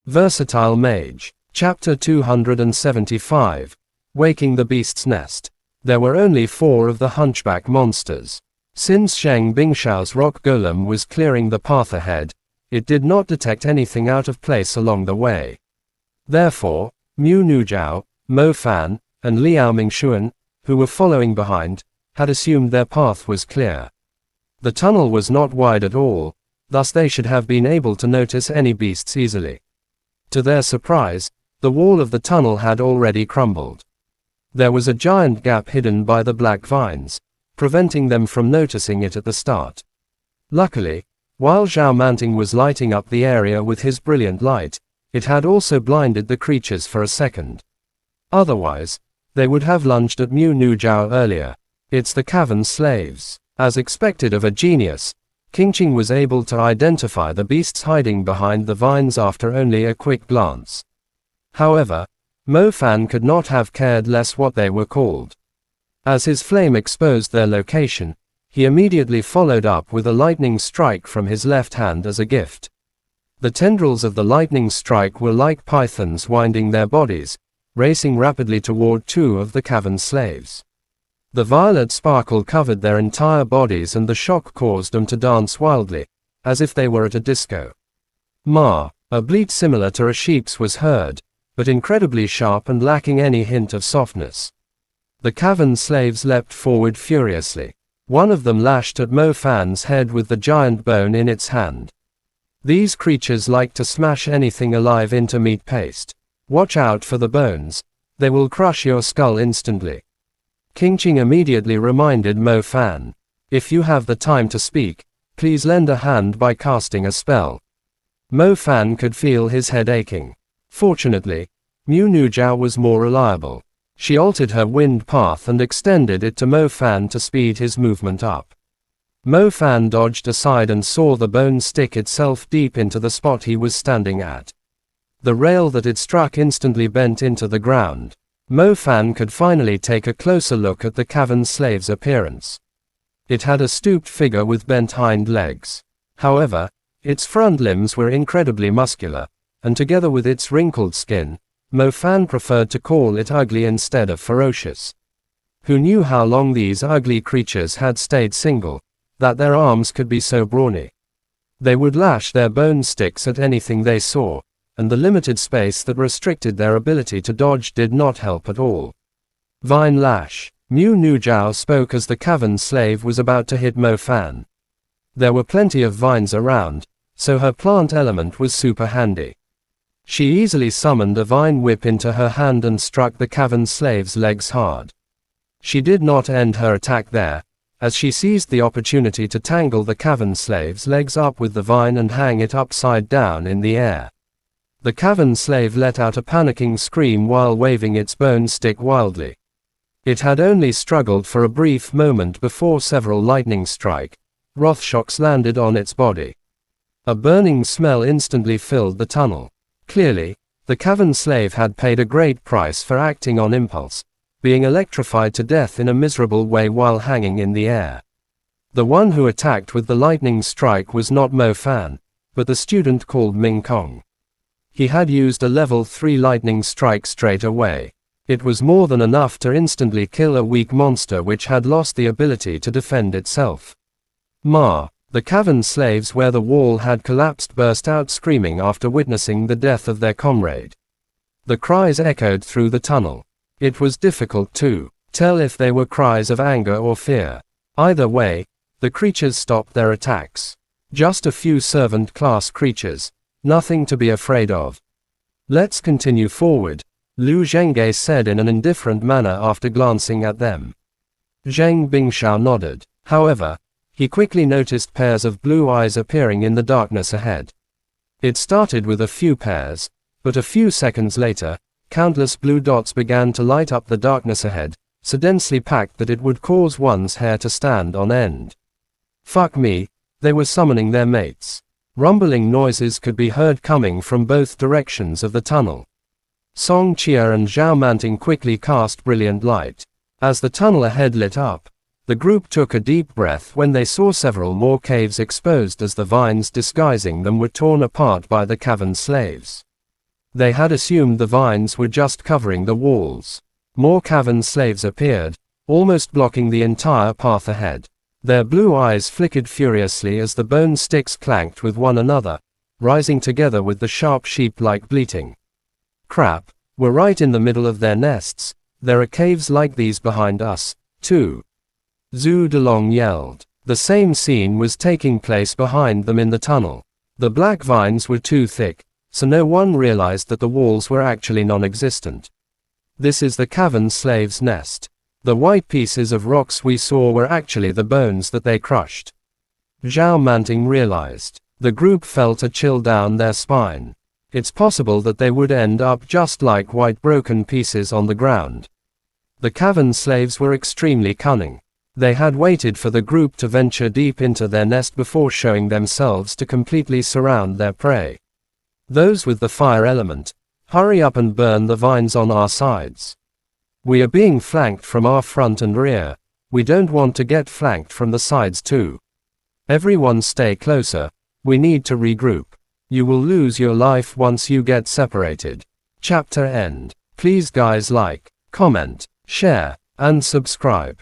Versatile Mage. Chapter 275. Waking the Beast's Nest. There were only 4 of the hunchback monsters. Since Zhang Bingshao's rock golem was clearing the path ahead, it did not detect anything out of place along the way. Therefore, Mu Nujiao, Mo Fan, and Liao Mingxuan, who were following behind, had assumed their path was clear. The tunnel was not wide at all, thus they should have been able to notice any beasts easily. To their surprise, the wall of the tunnel had already crumbled. There was a giant gap hidden by the black vines, preventing them from noticing it at the start. Luckily, while Zhao Manting was lighting up the area with his brilliant light, it had also blinded the creatures for a second. Otherwise, they would have lunged at Mu Nujiao earlier. It's the cavern slaves. As expected of a genius, Qingqing was able to identify the beasts hiding behind the vines after only a quick glance. However, Mo Fan could not have cared less what they were called. As his flame exposed their location, he immediately followed up with a lightning strike from his left hand as a gift. The tendrils of the lightning strike were like pythons winding their bodies, racing rapidly toward 2 of the cavern slaves. The violet sparkle covered their entire bodies and the shock caused them to dance wildly, as if they were at a disco. A bleat similar to a sheep's was heard, but incredibly sharp and lacking any hint of softness. The cavern slaves leapt forward furiously. One of them lashed at Mo Fan's head with the giant bone in its hand. These creatures like to smash anything alive into meat paste. Watch out for the bones, they will crush your skull instantly. Qingqing immediately reminded Mo Fan, if you have the time to speak, please lend a hand by casting a spell. Mo Fan could feel his head aching. Fortunately, Mu Nujiao was more reliable. She altered her wind path and extended it to Mo Fan to speed his movement up. Mo Fan dodged aside and saw the bone stick itself deep into the spot he was standing at. The rail that it struck instantly bent into the ground. Mo Fan could finally take a closer look at the cavern slave's appearance. It had a stooped figure with bent hind legs. However, its front limbs were incredibly muscular, and together with its wrinkled skin, Mo Fan preferred to call it ugly instead of ferocious. Who knew how long these ugly creatures had stayed single, that their arms could be so brawny? They would lash their bone sticks at anything they saw, and the limited space that restricted their ability to dodge did not help at all. Vine lash. Mu Nujiao spoke as the cavern slave was about to hit Mo Fan. There were plenty of vines around, so her plant element was super handy. She easily summoned a vine whip into her hand and struck the cavern slave's legs hard. She did not end her attack there, as she seized the opportunity to tangle the cavern slave's legs up with the vine and hang it upside down in the air. The cavern slave let out a panicking scream while waving its bone stick wildly. It had only struggled for a brief moment before several lightning strike, wrath shocks landed on its body. A burning smell instantly filled the tunnel. Clearly, the cavern slave had paid a great price for acting on impulse, being electrified to death in a miserable way while hanging in the air. The one who attacked with the lightning strike was not Mo Fan, but the student called Ming Kong. He had used a level 3 lightning strike straight away. It was more than enough to instantly kill a weak monster which had lost the ability to defend itself. The cavern slaves where the wall had collapsed burst out screaming after witnessing the death of their comrade. The cries echoed through the tunnel. It was difficult to tell if they were cries of anger or fear. Either way, the creatures stopped their attacks. Just a few servant-class creatures. Nothing to be afraid of. Let's continue forward, Lu Zhengge said in an indifferent manner after glancing at them. Zhang Bingshao nodded. However, he quickly noticed pairs of blue eyes appearing in the darkness ahead. It started with a few pairs, but a few seconds later, countless blue dots began to light up the darkness ahead, so densely packed that it would cause one's hair to stand on end. Fuck me, they were summoning their mates. Rumbling noises could be heard coming from both directions of the tunnel. Song Chia and Zhao Manting quickly cast brilliant light. As the tunnel ahead lit up, the group took a deep breath when they saw several more caves exposed as the vines disguising them were torn apart by the cavern slaves. They had assumed the vines were just covering the walls. More cavern slaves appeared, almost blocking the entire path ahead. Their blue eyes flickered furiously as the bone sticks clanked with one another, rising together with the sharp sheep-like bleating. Crap, we're right in the middle of their nests. There are caves like these behind us, too. Zhu Delong yelled. The same scene was taking place behind them in the tunnel. The black vines were too thick, so no one realized that the walls were actually non-existent. This is the cavern slave's nest. The white pieces of rocks we saw were actually the bones that they crushed. Zhao Manting realized. The group felt a chill down their spine. It's possible that they would end up just like white broken pieces on the ground. The cavern slaves were extremely cunning. They had waited for the group to venture deep into their nest before showing themselves to completely surround their prey. Those with the fire element, hurry up and burn the vines on our sides. We are being flanked from our front and rear. We don't want to get flanked from the sides too. Everyone stay closer. We need to regroup. You will lose your life once you get separated. Chapter end. Please guys like, comment, share, and subscribe.